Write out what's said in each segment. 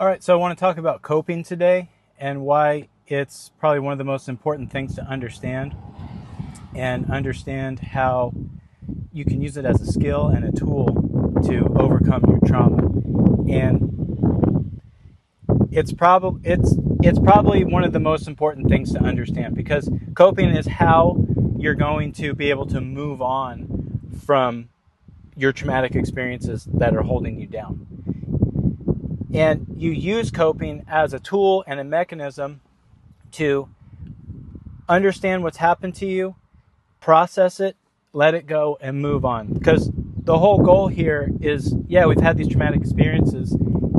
All right, so I want to talk about coping today and why it's probably one of the most important things to understand and understand how you can use it as a skill and a tool to overcome your trauma. And it's probably one of the most important things to understand because coping is how you're going to be able to move on from your traumatic experiences that are holding you down. And you use coping as a tool and a mechanism to understand what's happened to you, process it, let it go, and move on. Because the whole goal here is, we've had these traumatic experiences,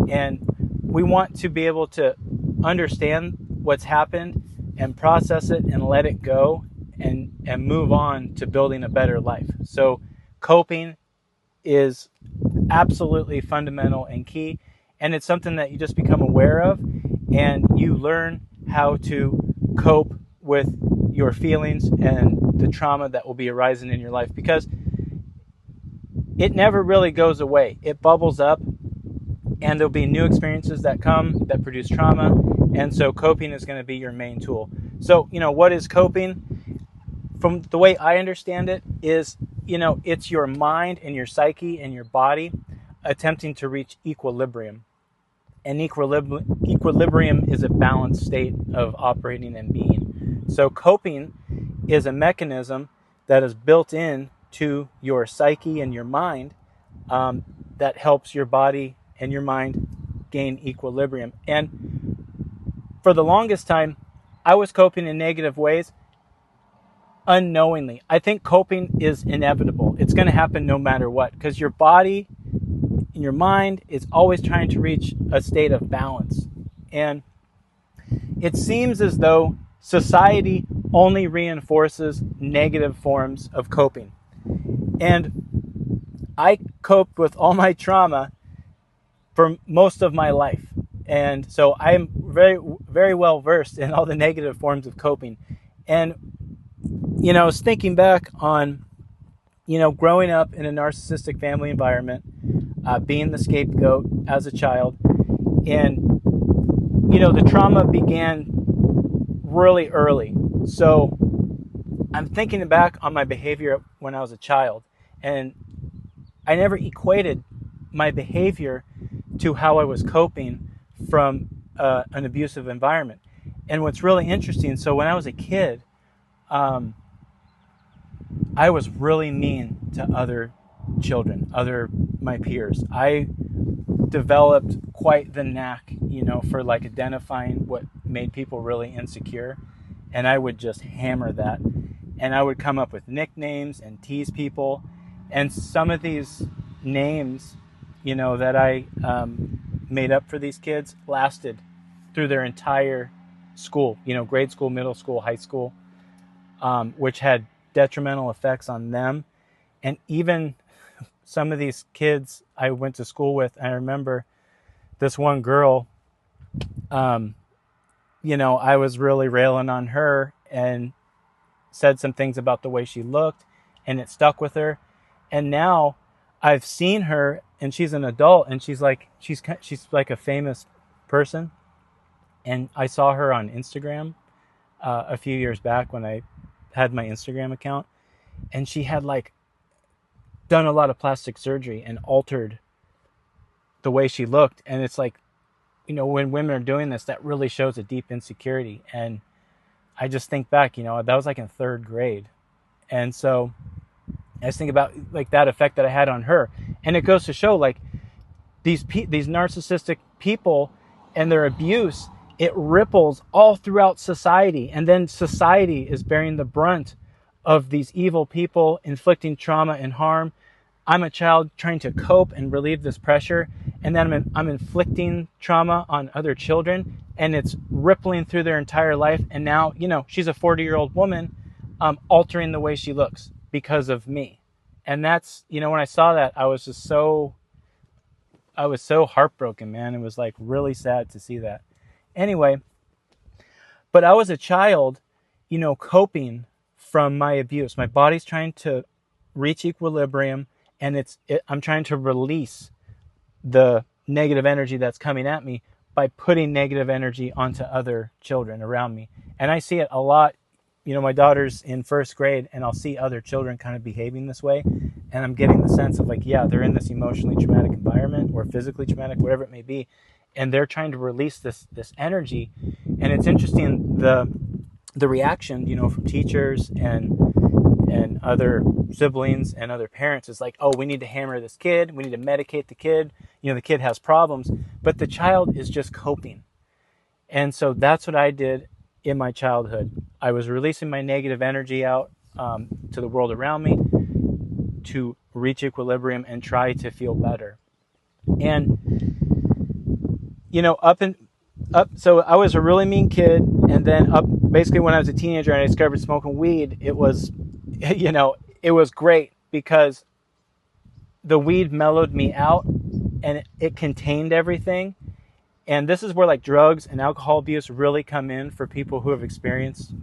and we want to be able to understand what's happened and process it and let it go and move on to building a better life. So coping is absolutely fundamental and key. And it's something that you just become aware of, and you learn how to cope with your feelings and the trauma that will be arising in your life, because it never really goes away. It bubbles up, and there'll be new experiences that come that produce trauma. And so coping is going to be your main tool. So, what is coping? From the way I understand it is, it's your mind and your psyche and your body attempting to reach equilibrium. And equilibrium is a balanced state of operating and being. So coping is a mechanism that is built in to your psyche and your mind that helps your body and your mind gain equilibrium. And for the longest time, I was coping in negative ways unknowingly. I think coping is inevitable. It's going to happen no matter what, because your body in your mind is always trying to reach a state of balance. And it seems as though society only reinforces negative forms of coping. And I coped with all my trauma for most of my life. And so I am very, very well versed in all the negative forms of coping. And, I was thinking back on, growing up in a narcissistic family environment, being the scapegoat as a child. And, the trauma began really early. So I'm thinking back on my behavior when I was a child, and I never equated my behavior to how I was coping from an abusive environment. And what's really interesting, so when I was a kid, I was really mean to other children, my peers. I developed quite the knack, for like identifying what made people really insecure, and I would just hammer that. And I would come up with nicknames and tease people, and some of these names, that I made up for these kids lasted through their entire school, grade school, middle school, high school, which had detrimental effects on them. And even some of these kids I went to school with, I remember this one girl, I was really railing on her and said some things about the way she looked, and it stuck with her. And now I've seen her, and she's an adult, and she's like a famous person. And I saw her on Instagram a few years back when I had my Instagram account, and she had done a lot of plastic surgery and altered the way she looked. And it's like, when women are doing this, that really shows a deep insecurity. And I just think back, that was in third grade. And so I just think about that effect that I had on her. And it goes to show these narcissistic people and their abuse, it ripples all throughout society. And then society is bearing the brunt of these evil people inflicting trauma and harm. I'm a child trying to cope and relieve this pressure, and then I'm inflicting trauma on other children, and it's rippling through their entire life. And now, she's a 40-year-old woman altering the way she looks because of me. And that's, when I saw that, I was so heartbroken, man. It was really sad to see that. Anyway, but I was a child, coping from my abuse. My body's trying to reach equilibrium, and I'm trying to release the negative energy that's coming at me by putting negative energy onto other children around me. And I see it a lot. You know, my daughter's in first grade, and I'll see other children kind of behaving this way, and I'm getting the sense of like, yeah, they're in this emotionally traumatic environment or physically traumatic, whatever it may be, and they're trying to release this energy. And it's interesting the reaction, you know, from teachers and other siblings and other parents is like, oh, we need to hammer this kid, we need to medicate the kid, you know, the kid has problems, but the child is just coping. And so that's what I did in my childhood. I was releasing my negative energy out to the world around me to reach equilibrium and try to feel better. And, you know, so I was a really mean kid, and then basically when I was a teenager and I discovered smoking weed, it was, you know, it was great because the weed mellowed me out and it contained everything. And this is where like drugs and alcohol abuse really come in for people who have experienced,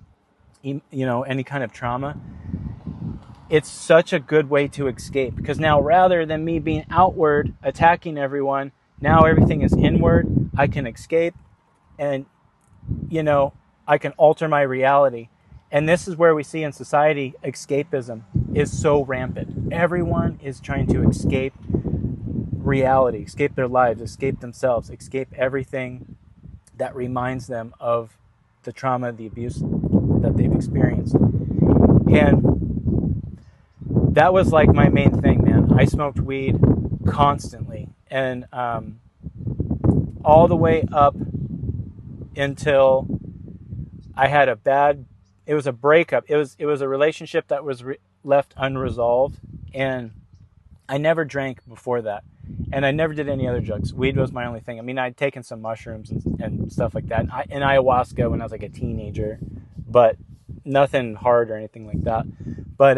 you know, any kind of trauma. It's such a good way to escape, because now rather than me being outward attacking everyone, now everything is inward. I can escape and, you know, I can alter my reality. And this is where we see in society escapism is so rampant. Everyone is trying to escape reality, escape their lives, escape themselves, escape everything that reminds them of the trauma, the abuse that they've experienced. And that was like my main thing, man. I smoked weed constantly, and all the way up until I had it was a breakup. It was a relationship that was left unresolved, and I never drank before that. And I never did any other drugs. Weed was my only thing. I mean, I'd taken some mushrooms and stuff like that. And ayahuasca when I was like a teenager, but nothing hard or anything like that. But,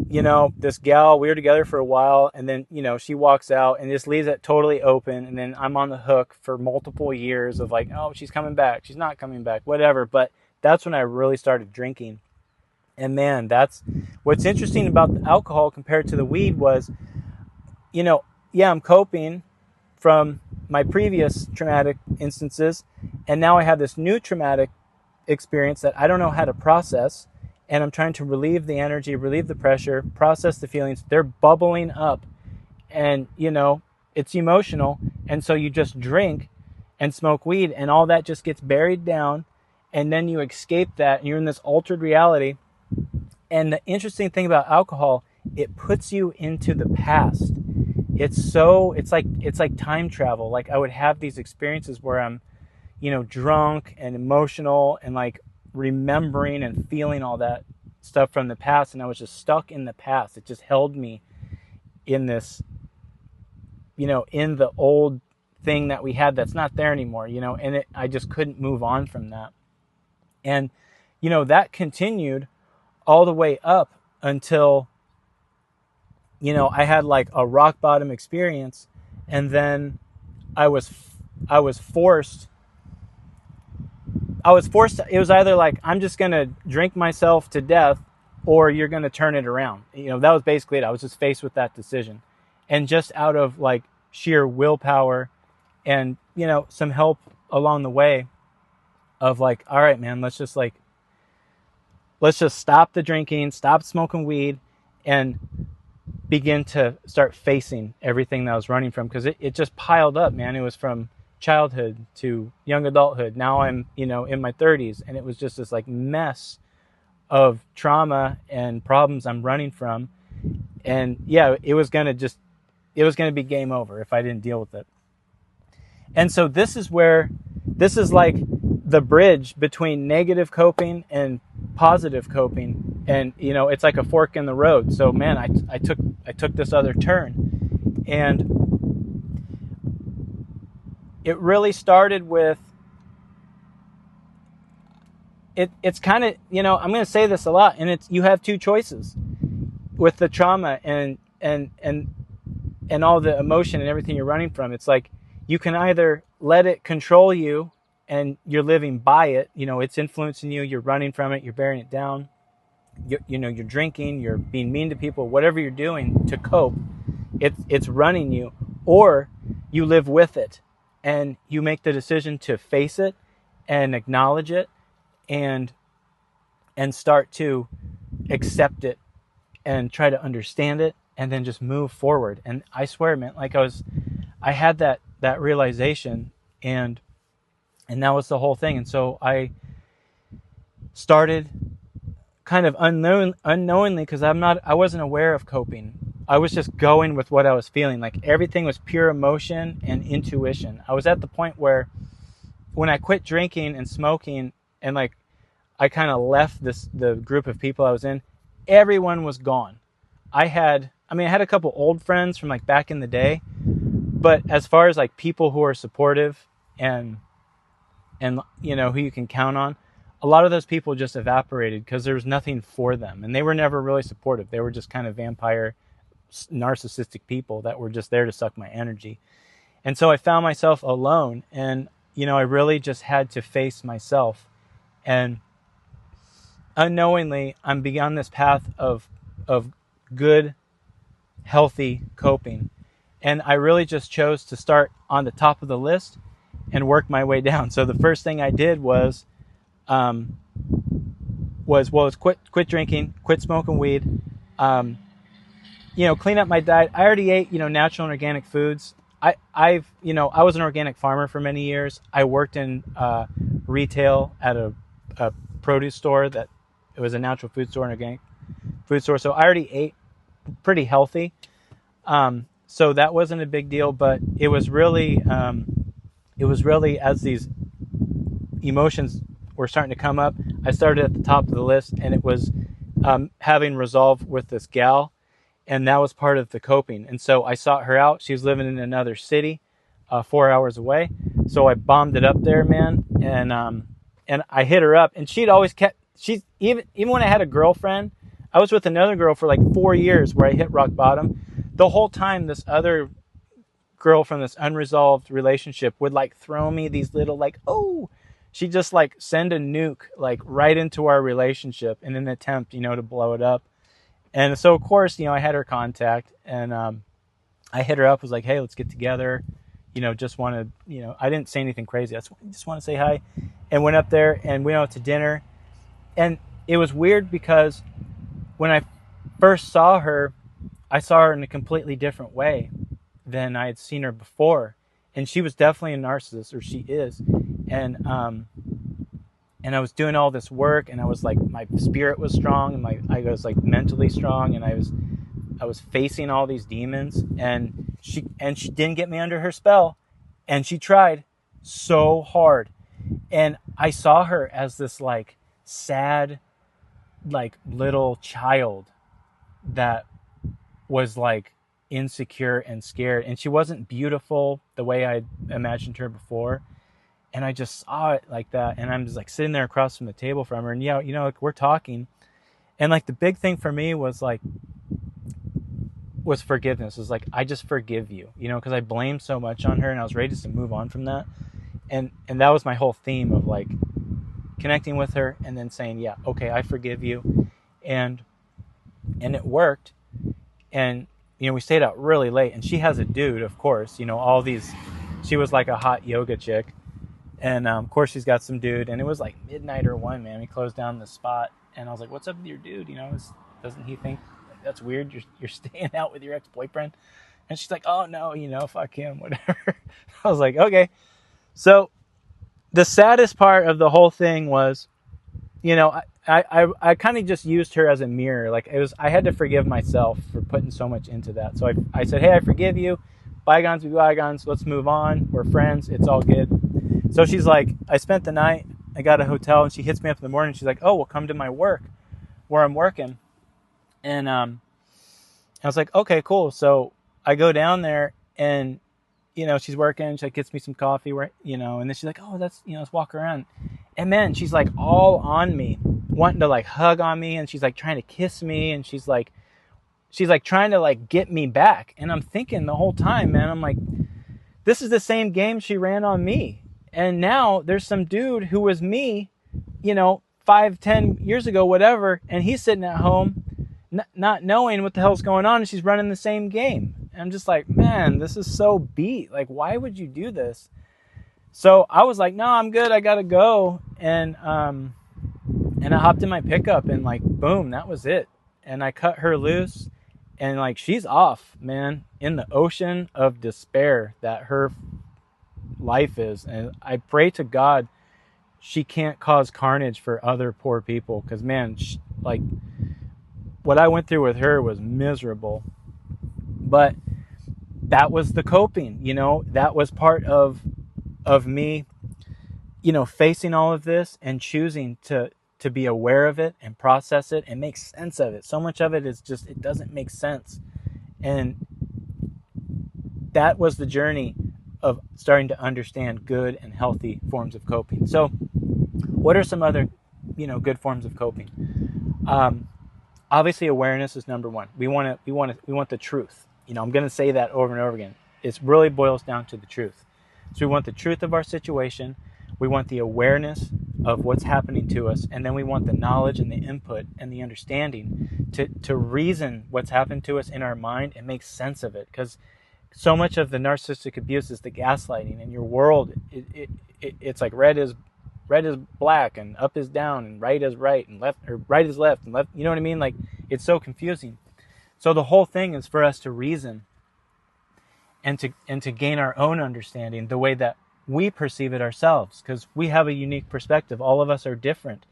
you know, this gal, we were together for a while, and then, you know, she walks out and just leaves it totally open. And then I'm on the hook for multiple years of like, oh, she's coming back. She's not coming back, whatever. But that's when I really started drinking. And man, that's what's interesting about the alcohol compared to the weed was, you know, yeah, I'm coping from my previous traumatic instances, and now I have this new traumatic experience that I don't know how to process, and I'm trying to relieve the energy, relieve the pressure, process the feelings. They're bubbling up, and, you know, it's emotional, and so you just drink and smoke weed, and all that just gets buried down, and then you escape that, and you're in this altered reality. And the interesting thing about alcohol, it puts you into the past. It's like time travel. Like I would have these experiences where I'm, you know, drunk and emotional and like remembering and feeling all that stuff from the past. And I was just stuck in the past. It just held me in this, you know, in the old thing that we had that's not there anymore, you know, and I just couldn't move on from that. And, you know, that continued all the way up until, you know, I had like a rock bottom experience, and then I was forced to, it was either like, I'm just going to drink myself to death, or you're going to turn it around. You know, that was basically it. I was just faced with that decision. And just out of like sheer willpower and, you know, some help along the way of like, all right, man, let's just stop the drinking, stop smoking weed, and begin to start facing everything that I was running from, because it just piled up, man. It was from childhood to young adulthood. Now I'm, you know, in my 30s, and it was just this like mess of trauma and problems I'm running from. And yeah, it was going to be game over if I didn't deal with it. And so this is like the bridge between negative coping and positive coping. And, you know, it's like a fork in the road. So man, I took this other turn, and it really started with, it's kind of, you know, I'm going to say this a lot, and you have two choices with the trauma and all the emotion and everything you're running from. It's like, you can either let it control you and you're living by it, you know, it's influencing you, you're running from it, you're bearing it down, you're drinking, you're being mean to people, whatever you're doing to cope, it's running you, or you live with it and you make the decision to face it and acknowledge it and start to accept it and try to understand it and then just move forward. And I swear, man, like I had that realization, and that was the whole thing. And so I started kind of unknowingly, because I wasn't aware of coping. I was just going with what I was feeling. Like everything was pure emotion and intuition. I was at the point where when I quit drinking and smoking, and like I kind of left the group of people I was in, everyone was gone. I had a couple old friends from like back in the day, but as far as like people who are supportive and you know, who you can count on, a lot of those people just evaporated because there was nothing for them, and they were never really supportive. They were just kind of vampire, narcissistic people that were just there to suck my energy. And so I found myself alone, and you know, I really just had to face myself. And unknowingly, I'm begun this path of good, healthy coping. And I really just chose to start on the top of the list and work my way down. So the first thing I did was quit drinking, quit smoking weed, you know, clean up my diet. I already ate, you know, natural and organic foods. I was an organic farmer for many years. I worked in retail at a produce store that it was a natural food store and organic food store. So I already ate pretty healthy. So that wasn't a big deal, but it was really as these emotions were starting to come up, I started at the top of the list, and it was having resolve with this gal, and that was part of the coping. And so I sought her out. She was living in another city, 4 hours away. So I bombed it up there, man, and I hit her up, and she's even when I had a girlfriend, I was with another girl for like 4 years where I hit rock bottom. The whole time, this other girl from this unresolved relationship would like throw me these little like, oh, she'd just like send a nuke like right into our relationship in an attempt, you know, to blow it up. And so of course, you know, I had her contact, and I hit her up, was like, hey, let's get together. You know, just want to, you know, I didn't say anything crazy. I just want to say hi, and went up there and we went out to dinner. And it was weird because when I first saw her, I saw her in a completely different way than I had seen her before. And she was definitely a narcissist, or she is. And I was doing all this work, and I was like, my spirit was strong, and I was like mentally strong, and I was facing all these demons, and she didn't get me under her spell, and she tried so hard. And I saw her as this like sad, like little child that was like insecure and scared, and she wasn't beautiful the way I imagined her before. And I just saw it like that, and I'm just like sitting there across from the table from her, and yeah, you know, like we're talking, and like the big thing for me was forgiveness. It was like, I just forgive you, you know, because I blamed so much on her, and I was ready to move on from that, and that was my whole theme of like connecting with her and then saying, yeah, okay, I forgive you, and it worked. And you know, we stayed out really late, and she has a dude, of course, you know, she was like a hot yoga chick. And of course she's got some dude, and it was like midnight or 1, man. We closed down the spot, and I was like, what's up with your dude? You know, doesn't he think that's weird? You're staying out with your ex-boyfriend? And she's like, oh no, you know, fuck him, whatever. I was like, okay. So the saddest part of the whole thing was, you know, I kind of just used her as a mirror. Like I had to forgive myself for putting so much into that. So I said, hey, I forgive you. Bygones be bygones. Let's move on. We're friends. It's all good. So she's like, I spent the night, I got a hotel, and she hits me up in the morning. She's like, oh, well, come to my work where I'm working. And I was like, okay, cool. So I go down there, and, you know, she's working. She like, gets me some coffee, you know, and then she's like, oh, that's, you know, let's walk around. And man, she's like all on me, wanting to like hug on me. And she's like trying to kiss me. And she's like trying to like get me back. And I'm thinking the whole time, man, I'm like, this is the same game she ran on me. And now there's some dude who was me, you know, 5-10 years ago, whatever, and he's sitting at home not knowing what the hell's going on, and she's running the same game. And I'm just like, man, this is so beat. Like, why would you do this? So I was like, no, I'm good. I got to go. And I hopped in my pickup and like, boom, that was it. And I cut her loose and like, she's off, man, in the ocean of despair that her life is. And I pray to God she can't cause carnage for other poor people. Cause man, like what I went through with her was miserable, but that was the coping, you know, that was part of me, you know, facing all of this and choosing to be aware of it and process it and make sense of it. So much of it is just, it doesn't make sense. And that was the journey of starting to understand good and healthy forms of coping. So what are some other, you know, good forms of coping? Obviously awareness is number one. We want the truth. You know, I'm going to say that over and over again. It really boils down to the truth. So we want the truth of our situation. We want the awareness of what's happening to us. And then we want the knowledge and the input and the understanding to reason what's happened to us in our mind and make sense of it. Because so much of the narcissistic abuse is the gaslighting. In your world, it's like red is black and up is down and right is right and left, or right is left and left. You know what I mean? Like, it's so confusing. So the whole thing is for us to reason and to gain our own understanding the way that we perceive it ourselves, because we have a unique perspective. All of us are different.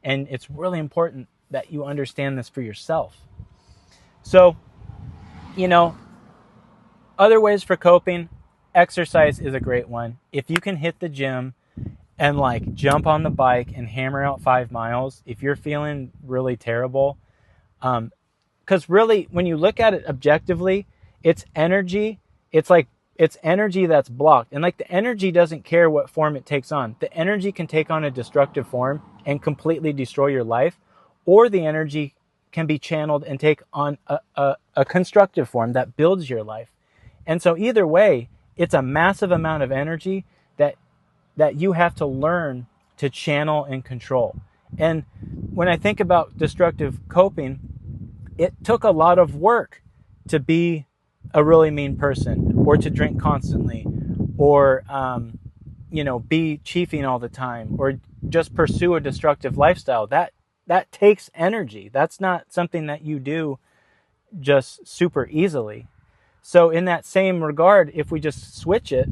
And it's really important that you understand this for yourself. So, you know, other ways for coping, exercise is a great one. If you can hit the gym and like jump on the bike and hammer out 5 miles, if you're feeling really terrible, because really when you look at it objectively, it's energy. It's energy that's blocked. And like the energy doesn't care what form it takes on. The energy can take on a destructive form and completely destroy your life, or the energy can be channeled and take on a constructive form that builds your life. And so either way, it's a massive amount of energy that you have to learn to channel and control. And when I think about destructive coping, it took a lot of work to be a really mean person, or to drink constantly, or you know, be chiefing all the time, or just pursue a destructive lifestyle. That takes energy. That's not something that you do just super easily. So in that same regard, if we just switch it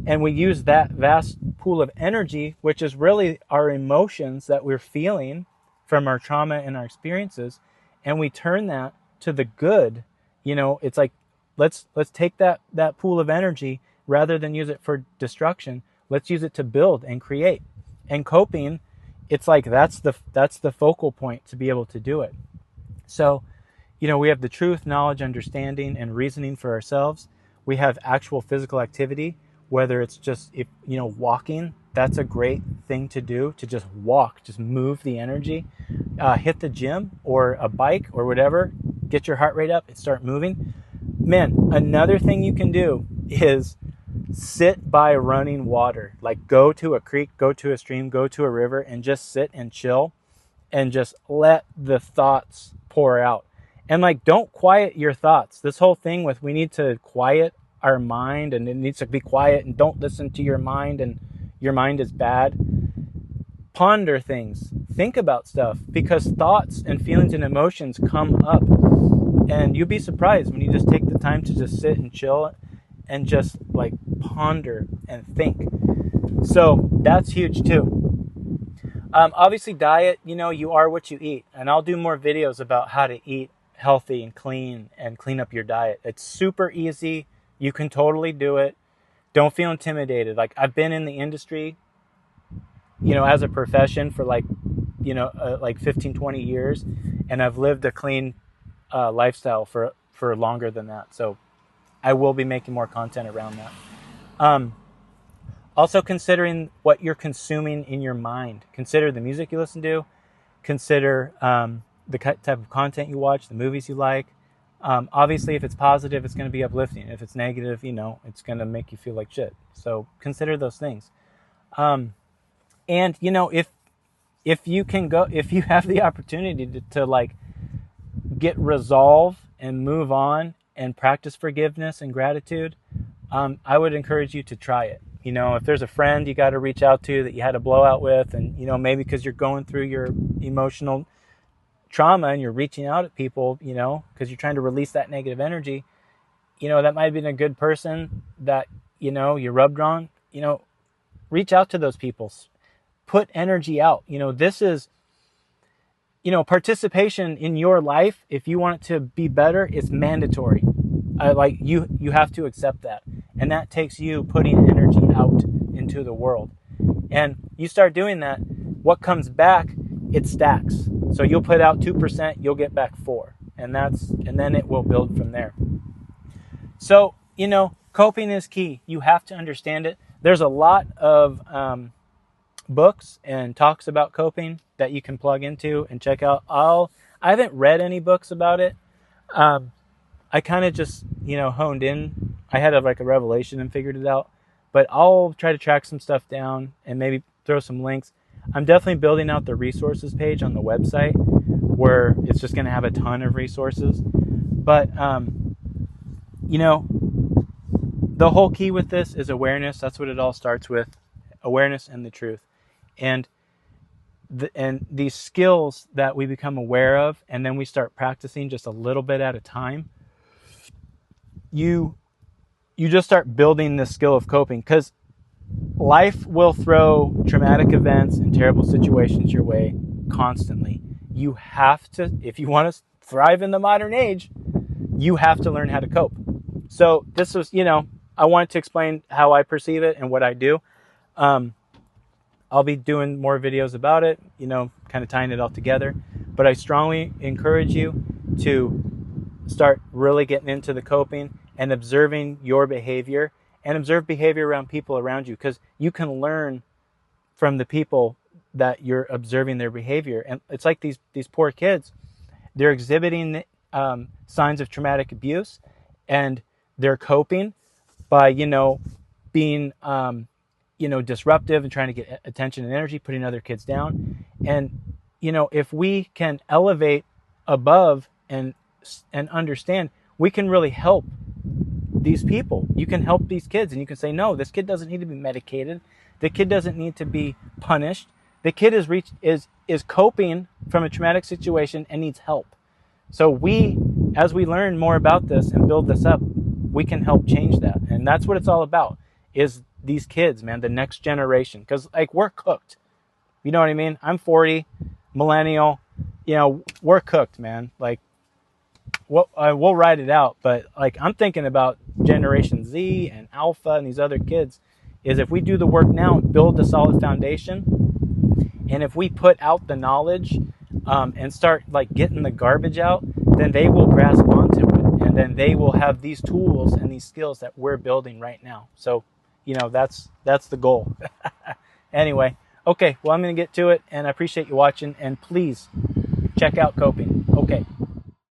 and we use that vast pool of energy, which is really our emotions that we're feeling from our trauma and our experiences, and we turn that to the good, you know, it's like, let's take that pool of energy, rather than use it for destruction, let's use it to build and create. And coping, it's like that's the focal point to be able to do it. So, you know, we have the truth, knowledge, understanding, and reasoning for ourselves. We have actual physical activity, whether it's just, walking. That's a great thing to do, to just walk, just move the energy. Hit the gym or a bike or whatever, get your heart rate up and start moving. Man, another thing you can do is sit by running water. Like go to a creek, go to a stream, go to a river, and just sit and chill and just let the thoughts pour out. And like, don't quiet your thoughts. This whole thing with we need to quiet our mind and it needs to be quiet and don't listen to your mind and your mind is bad. Ponder things. Think about stuff, because thoughts and feelings and emotions come up. And you'll be surprised when you just take the time to just sit and chill and just like ponder and think. So that's huge too. Obviously diet, you are what you eat. And I'll do more videos about how to eat healthy and clean up your diet. It's super easy. You can totally do it. Don't feel intimidated. Like I've been in the industry, as a profession for like 15, 20 years. And I've lived a clean lifestyle for longer than that. So I will be making more content around that. Also considering what you're consuming in your mind. Consider the music you listen to. Consider the type of content you watch, the movies you like. Obviously, if it's positive, it's going to be uplifting. If it's negative, it's going to make you feel like shit. So consider those things. And if you have the opportunity to like get resolve and move on and practice forgiveness and gratitude, I would encourage you to try it. You know, if there's a friend you got to reach out to that you had a blowout with, and, you know, maybe because you're going through your emotional trauma and you're reaching out at people, you know, because you're trying to release that negative energy, you know, that might have been a good person that, you know, you rubbed on, you know, reach out to those people. Put energy out. You know, this is, you know, participation in your life, if you want it to be better, it's mandatory. Like you have to accept that. And that takes you putting energy out into the world. And you start doing that, what comes back, it stacks. So you'll put out 2%, you'll get back 4. And then it will build from there. So, you know, coping is key. You have to understand it. There's a lot of books and talks about coping that you can plug into and check out. I haven't read any books about it. I kind of just, you know, honed in. I had a revelation and figured it out. But I'll try to track some stuff down and maybe throw some links. I'm definitely building out the resources page on the website where it's just going to have a ton of resources. But, you know, the whole key with this is awareness. That's what it all starts with. Awareness and the truth. And these skills that we become aware of, and then we start practicing just a little bit at a time, you just start building the skill of coping, because life will throw traumatic events and terrible situations your way constantly. You have to, if you want to thrive in the modern age, you have to learn how to cope. So this was, you know, I wanted to explain how I perceive it and what I do. I'll be doing more videos about it, you know, kind of tying it all together. But I strongly encourage you to start really getting into the coping and observing your behavior, and observe behavior around people around you, because you can learn from the people that you're observing their behavior. And it's like these poor kids, they're exhibiting signs of traumatic abuse, and they're coping by, you know, being you know, disruptive and trying to get attention and energy, putting other kids down. And, you know, if we can elevate above and understand, we can really help these people. You can help these kids, and you can say, no, this kid doesn't need to be medicated. The kid doesn't need to be punished. The kid is coping from a traumatic situation and needs help. So as we learn more about this and build this up, we can help change that. And that's what it's all about, is these kids, man, the next generation. Because, like, we're cooked. You know what I mean? I'm 40, millennial. You know, we're cooked, man. Like, we'll ride it out. But, like, I'm thinking about Generation Z and Alpha and these other kids, is if we do the work now and build the solid foundation, and if we put out the knowledge and start, like, getting the garbage out, then they will grasp onto it. And then they will have these tools and these skills that we're building right now. So, you know, that's the goal. Anyway, okay, well, I'm going to get to it, and I appreciate you watching, and please check out coping. Okay.